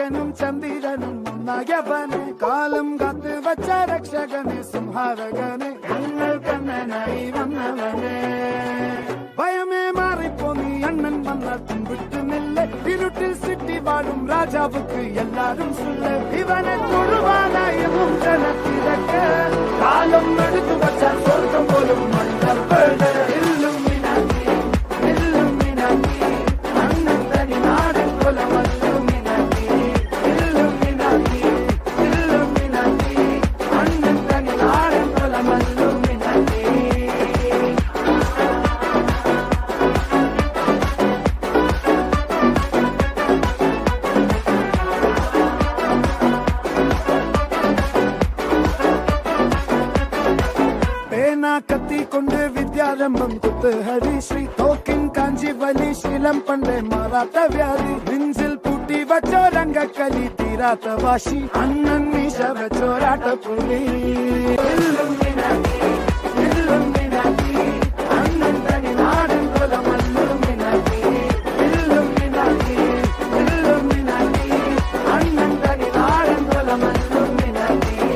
സൂര്യനും ചന്ദ്രനും ഒന്നായവനെ കാലം കാത്ത് വച്ച രക്ഷകനെ സംഹാരകനെ ഞങ്ങൾ കണ്ണനായി വന്നവനെ ഭയമേ മാറിപ്പോ നീ അണ്ണൻ വന്നാൽ പിൻവിട്ടുന്നില്ല ഇരുട്ടിൽ സിറ്റി വാഴും രാജാവുക്ക് എല്ലാരും സുല്ല ഇവനെ തൊഴുവാനായും ജനത്തിരക്ക് കാലം എടുത്തു വച്ചാൽ സ്വർഗം പോലും മണ്ണപ്പെട് കത്തിക്കൊണ്ട് വിദ്യാരംഭം കുത്ത് ഹരിശ്രീ തോക്കിൻ കാഞ്ചി വലി ശീലം പണ്ടേ മാറാത്ത വ്യാധി നെഞ്ചിൽ പൂട്ടി വച്ചോരംഗക്കലി തീരാത്ത വാശി അണ്ണൻ മീശ വെച്ചോരാട്ട പുള്ളി അണ്ണൻ തനി നാടൻ കൊലമല്ലുമിനാക്കി അണ്ണൻ തനി നാടൻ കൊലമല്ലുമിനാക്കി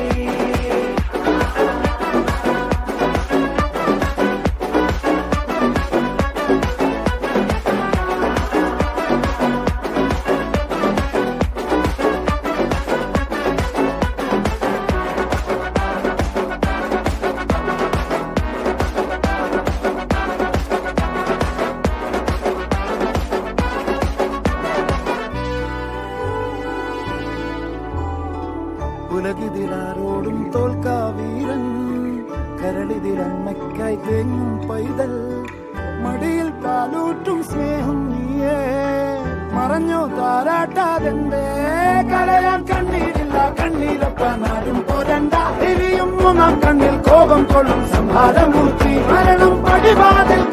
ഉലകിതിലാരോടും തോൽക്കാവീരൻ കരളിതിലമ്മയ്ക്കായി തേങ്ങും പൈതൽ മടിയിൽ കാലൂട്ടും സ്നേഹം നീയേ മറഞ്ഞോ താരാട്ടാതെന്തേ കരയാൻ കണ്ണീരില്ല കണ്ണീരൊപ്പാനാരും പോരണ്ട ഇനിയും മൂന്നാം കണ്ണിൽ കോപം കൊള്ളും സംഹാരമൂർത്തി മരണം പടിവാതിൽ